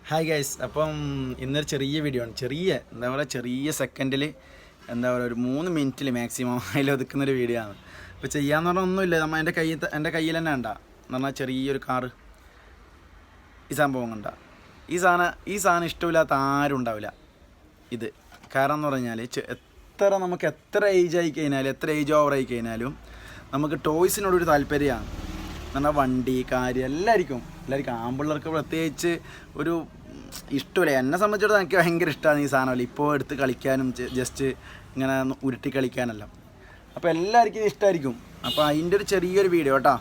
Hi guys, അപ്പം ഇന്നൊരു ചെറിയ വീഡിയോ ആണ്. എന്താ പറയുക, ചെറിയ സെക്കൻഡിൽ എന്താ പറയുക, ഒരു 3 മിനിറ്റിൽ മാക്സിമം അതിൽ ഒതുക്കുന്നൊരു വീഡിയോ ആണ്. അപ്പോൾ ചെയ്യാന്ന് പറഞ്ഞാൽ ഒന്നുമില്ല, നമ്മൾ എൻ്റെ കയ്യിൽ തന്നെ ഉണ്ടാ എന്ന് പറഞ്ഞാൽ ചെറിയൊരു കാറ്. ഈ സംഭവം കണ്ട ഈ സാധനം ഇഷ്ടമില്ലാത്ത ആരും ഉണ്ടാവില്ല ഇത്. കാരണം എന്ന് പറഞ്ഞാൽ നമുക്ക് എത്ര ഏജ് ആയി കഴിഞ്ഞാലും, എത്ര ഏജ് ഓവർ ആയി കഴിഞ്ഞാലും നമുക്ക് ടോയ്സിനോടൊരു താല്പര്യമാണ്. എന്ന് പറഞ്ഞാൽ വണ്ടി, കാര്യം എല്ലാവർക്കും ആമ്പിള്ളേർക്ക് പ്രത്യേകിച്ച് ഒരു ഇഷ്ടമില്ല. എന്നെ സംബന്ധിച്ചിടത്തോളം എനിക്ക് ഭയങ്കര ഇഷ്ടമാണ് ഈ സാധനമല്ല. ഇപ്പോൾ എടുത്ത് കളിക്കാനും ജസ്റ്റ് ഇങ്ങനെ ഉരുട്ടി കളിക്കാനെല്ലാം. അപ്പോൾ എല്ലാവർക്കും ഇത് ഇഷ്ടമായിരിക്കും. അപ്പോൾ അതിൻ്റെ ഒരു ചെറിയൊരു വീഡിയോ കേട്ടോ.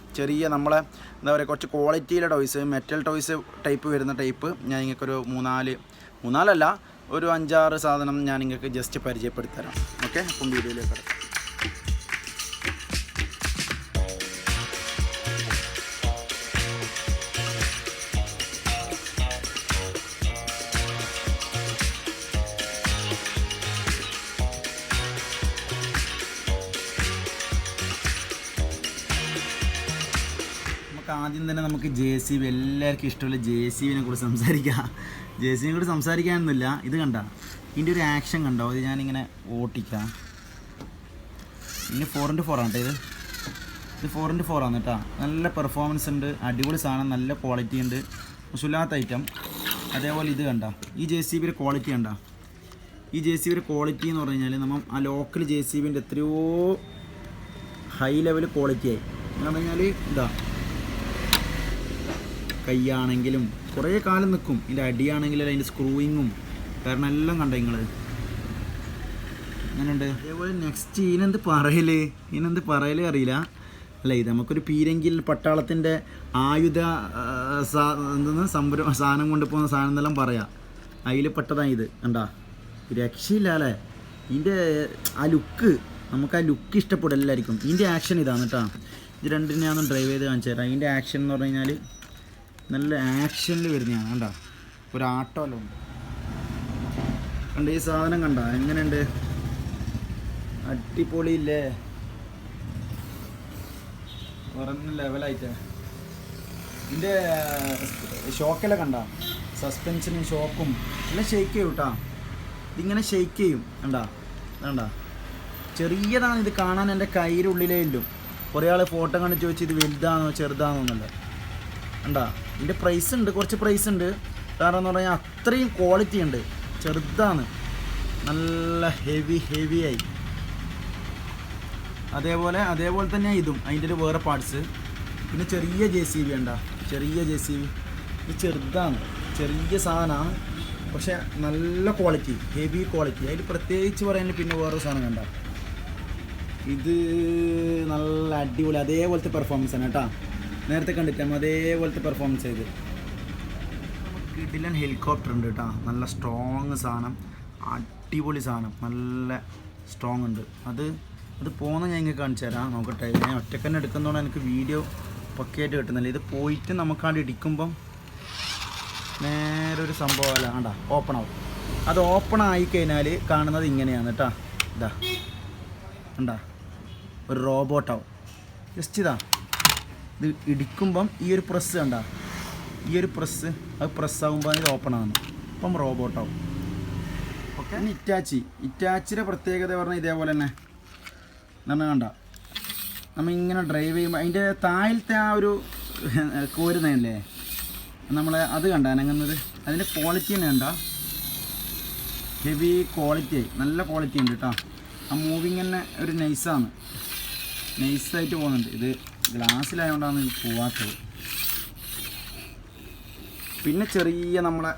നമ്മളെ എന്താ പറയുക, കുറച്ച് ക്വാളിറ്റിയിലെ ടോയ്സ്, മെറ്റൽ ടോയ്സ് ടൈപ്പ് വരുന്ന ടൈപ്പ് ഞാൻ നിങ്ങൾക്കൊരു മൂന്നാലല്ല ഒരു 5-6 സാധനം ഞാൻ നിങ്ങൾക്ക് ജസ്റ്റ് പരിചയപ്പെടുത്തരാം. ഓക്കെ, അപ്പം വീഡിയോയിലേക്ക് കിടക്കാം. ആദ്യം തന്നെ നമുക്ക് JCB, എല്ലാവർക്കും ഇഷ്ടമുള്ള JCBനെ കുറിച്ച് സംസാരിക്കാം. JCBനെ കുറിച്ച് സംസാരിക്കാനൊന്നുമില്ല. ഇത് കണ്ട ഇതിൻ്റെ ഒരു ആക്ഷൻ കണ്ടോ? അത് ഞാനിങ്ങനെ ഓട്ടിക്കാം. ഇനി 4x4 ആണ് കേട്ടോ. ഇത് 4x4 ആണ് കേട്ടോ. നല്ല പെർഫോമൻസ് ഉണ്ട്, അടിപൊളി സാധനം, നല്ല ക്വാളിറ്റി ഉണ്ട്, മോശമില്ലാത്ത ഐറ്റം. അതേപോലെ ഇത് കണ്ട ഈ JCBയുടെ ക്വാളിറ്റി കണ്ട. ഈ JCBയുടെ ക്വാളിറ്റി എന്ന് പറഞ്ഞു കഴിഞ്ഞാൽ നമ്മൾ ആ ലോക്കൽ JCBൻ്റെ എത്രയോ ഹൈ ലെവൽ ക്വാളിറ്റി ആയി. എന്ന് പറഞ്ഞു കഴിഞ്ഞാൽ ഇതാ, കൈയാണെങ്കിലും കുറേ കാലം നിൽക്കും. ഇതിൻ്റെ അടിയാണെങ്കിലും അതിൻ്റെ സ്ക്രൂയിങ്ങും കാരണം എല്ലാം കണ്ട നിങ്ങൾ അങ്ങനെയുണ്ട്. അതേപോലെ നെക്സ്റ്റ് ഇതിനെന്ത് പറയലേ അറിയില്ല. അല്ല, ഇത് നമുക്കൊരു പീരങ്കിൽ പട്ടാളത്തിൻ്റെ ആയുധ സാധനം കൊണ്ടുപോകുന്ന സാധനം എന്നെല്ലാം പറയാം. അതിൽ പെട്ടതാണ് ഇത്. കണ്ടാ, രക്ഷയില്ല അല്ലേ. ഇതിൻ്റെ ആ ലുക്ക്, നമുക്ക് ആ ലുക്ക് ഇഷ്ടപ്പെടും എല്ലാവർക്കും. ഇതിൻ്റെ ആക്ഷൻ ഇതാണ് കേട്ടോ. ഇത് രണ്ടിനെ ഞാൻ ഡ്രൈവ് ചെയ്ത് കാണിച്ചു തരാം. ഇതിൻ്റെ ആക്ഷൻ എന്ന് പറഞ്ഞു കഴിഞ്ഞാൽ നല്ല ആക്ഷനിൽ വരുന്നതാണ്. കണ്ട ഒരു ആട്ടമല്ലോ ഉണ്ട്. കണ്ട ഈ സാധനം കണ്ട എങ്ങനെയുണ്ട്, അടിപൊളിയില്ലേ, പറഞ്ഞ ലെവലായിട്ട്. ഇതിൻ്റെ ഷോക്കെല്ലാം കണ്ട, സസ്പെൻഷനും ഷോക്കും എല്ലാം ഷെയ്ക്ക് ചെയ്യും കേട്ടോ. ഇതിങ്ങനെ ഷെയ്ക്ക് ചെയ്യും. കണ്ട ചെറിയതാണ് ഇത് കാണാൻ. എൻ്റെ കയ്യിൻ്റെ ഉള്ളിലേ ഇല്ലും. കുറേ ആൾ ഫോട്ടോ കണ്ട് ചോദിച്ച് ഇത് വലുതാണോ ചെറുതാണോ എന്നല്ല. കണ്ടാ, ഇതിൻ്റെ പ്രൈസ് ഉണ്ട്, കുറച്ച് പ്രൈസ് ഉണ്ട്. കാരണം എന്ന് പറഞ്ഞാൽ അത്രയും ക്വാളിറ്റി ഉണ്ട്. ചെറുതാണ്, നല്ല ഹെവി ആയി. അതേപോലെ തന്നെ ഇതും അതിൻ്റെ ഒരു വേറെ പാർട്സ്. പിന്നെ ചെറിയ JCB ഉണ്ടോ, JCB ഇത് ചെറുതാണ്, ചെറിയ സാധനമാണ്, പക്ഷേ നല്ല ക്വാളിറ്റി, ഹെവി ക്വാളിറ്റി. അതിൽ പ്രത്യേകിച്ച് പറയാൻ പിന്നെ വേറെ സാധനം കണ്ട, ഇത് നല്ല അടിപൊളി അതേപോലത്തെ പെർഫോമൻസ് ആണ് കേട്ടോ. നേരത്തെ കണ്ടിട്ടാൽ അതേപോലത്തെ പെർഫോമൻസ് ചെയ്ത്. കിടിലൻ ഹെലികോപ്റ്റർ ഉണ്ട് കേട്ടോ. നല്ല സ്ട്രോങ് സാധനം, അടിപൊളി സാധനം, നല്ല സ്ട്രോങ് ഉണ്ട്. അത് പോകുന്ന ഞാൻ ഇങ്ങനെ കാണിച്ചു തരാം. നോക്കട്ടെ, ഞാൻ ഒറ്റക്ക് തന്നെ എടുക്കുന്നതുകൊണ്ട് എനിക്ക് വീഡിയോ പക്കയായിട്ട് കിട്ടുന്നില്ല. ഇത് പോയിട്ട് നമുക്കാണ്ട് ഇടിക്കുമ്പം നേരെ ഒരു സംഭവമല്ല. കണ്ടാ, ഓപ്പൺ ആവും. അത് ഓപ്പൺ ആയിക്കഴിഞ്ഞാൽ കാണുന്നത് ഇങ്ങനെയാണ് കേട്ടോ. ഇതാ കണ്ടാ, ഒരു റോബോട്ടാവും. ജസ്റ്റ് ഇതാ, ഇത് ഇടിക്കുമ്പം ഈ ഒരു പ്രസ് കണ്ട, ഈ ഒരു അത് പ്രസ്സാകുമ്പോൾ അത് ഓപ്പൺ ആകുന്നു. അപ്പം റോബോട്ടാവും. ഓക്കെ. ഇറ്റാച്ചിയുടെ പ്രത്യേകത പറഞ്ഞാൽ ഇതേപോലെ തന്നെ നമ്മൾ കണ്ട, നമ്മൾ ഇങ്ങനെ ഡ്രൈവ് ചെയ്യുമ്പോൾ അതിൻ്റെ താഴത്തെ ആ ഒരു കോരുന്നതല്ലേ നമ്മൾ അത് കണ്ട അനങ്ങുന്നത്. അതിൻ്റെ ക്വാളിറ്റി തന്നെ കണ്ട, ഹെവി ക്വാളിറ്റി ആയി, നല്ല ക്വാളിറ്റി ഉണ്ട് കേട്ടോ. ആ മൂവിങ് തന്നെ ഒരു നൈസായിട്ട് പോകുന്നുണ്ട്. ഇത് ഗ്ലാസ്സിലായതുകൊണ്ടാണ് ഇത് പോവാത്തത്. പിന്നെ ചെറിയ നമ്മളെ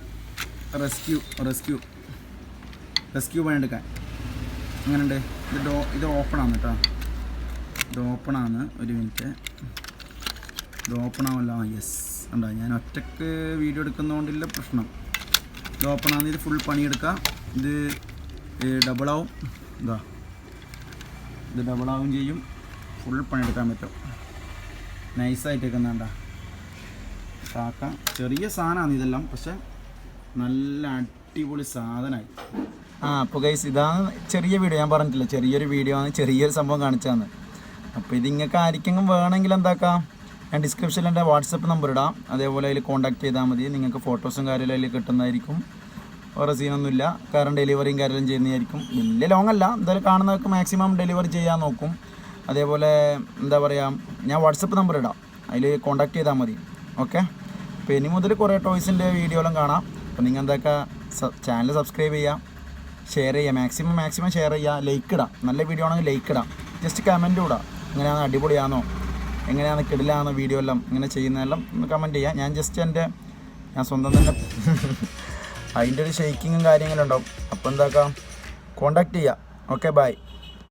റെസ്ക്യൂ പണിയെടുക്കാൻ അങ്ങനെയുണ്ട്. ഇത് ഓപ്പണാണ് കേട്ടോ. ഇത് ഓപ്പണാണ്. ഒരു മിനിറ്റ്, ഇത് ഓപ്പണാവല്ലോ. യെസ്, ഉണ്ടോ, ഞാൻ ഒറ്റക്ക് വീഡിയോ എടുക്കുന്നതുകൊണ്ടില്ല പ്രശ്നം. ഇത് ഓപ്പണാണ്. ഇത് ഫുൾ പണിയെടുക്കാം. ഇത് ഡബിളാവും. ഇത് ഡബിളാവും ചെയ്യും. ഫുൾ പണിയെടുക്കാൻ പറ്റും. നൈസായിട്ടൊക്കെ എന്താ കാക്കാം. ചെറിയ സാധനമാണ് ഇതെല്ലാം, പക്ഷെ നല്ല അടിപൊളി സാധനമായി. അപ്പോൾ ഗൈസ്, ഇതാണ് ചെറിയ വീഡിയോ. ഞാൻ പറഞ്ഞിട്ടില്ല, ചെറിയൊരു വീഡിയോ ആണ്, ചെറിയൊരു സംഭവം കാണിച്ചതാണ്. അപ്പോൾ ഇത് നിങ്ങൾക്ക് ആർക്കെങ്കിലും വേണമെങ്കിൽ എന്താക്കാം, ഞാൻ ഡിസ്ക്രിപ്ഷനിൽ എൻ്റെ വാട്സപ്പ് നമ്പർ ഇടാം, അതേപോലെ അതിൽ കോൺടാക്ട് ചെയ്താൽ മതി. നിങ്ങൾക്ക് ഫോട്ടോസും കാര്യമെല്ലാം അതിൽ കിട്ടുന്നതായിരിക്കും. വേറെ സീനൊന്നുമില്ല. കാരണം ഡെലിവറിയും കാര്യമെല്ലാം ചെയ്യുന്നതായിരിക്കും. വലിയ ലോങ് അല്ല, എന്തായാലും കാണുന്നവർക്ക് മാക്സിമം ഡെലിവറി ചെയ്യാൻ നോക്കും. അതേപോലെ എന്താ പറയുക, ഞാൻ വാട്സപ്പ് നമ്പർ ഇടാം, അതിൽ കോൺടാക്ട് ചെയ്താൽ മതി. ഓക്കെ. അപ്പോൾ ഇനി മുതൽ കുറേ ടോയ്സിൻ്റെ വീഡിയോ എല്ലാം കാണാം. അപ്പോൾ നിങ്ങൾ എന്തൊക്കെ ചാനൽ സബ്സ്ക്രൈബ് ചെയ്യുക, ഷെയർ ചെയ്യുക, മാക്സിമം ഷെയർ ചെയ്യുക, ലൈക്ക് ഇടാം. നല്ല വീഡിയോ ആണെങ്കിൽ ലൈക്ക് ഇടാം, ജസ്റ്റ് കമൻറ്റും ഇടാം. എങ്ങനെയാണ്, അടിപൊളിയാണോ, എങ്ങനെയാണ്, കിടിലാണോ വീഡിയോ എല്ലാം, ഇങ്ങനെ ചെയ്യുന്നതെല്ലാം ഒന്ന് കമൻറ്റ് ചെയ്യുക. ഞാൻ ജസ്റ്റ് ഞാൻ സ്വന്തം തന്നെ അതിൻ്റെ ഒരു ഷെയ്ക്കിങ്ങും കാര്യങ്ങളും ഉണ്ടാവും. അപ്പോൾ എന്താക്കാം, കോൺടാക്ട് ചെയ്യുക. Okay, by.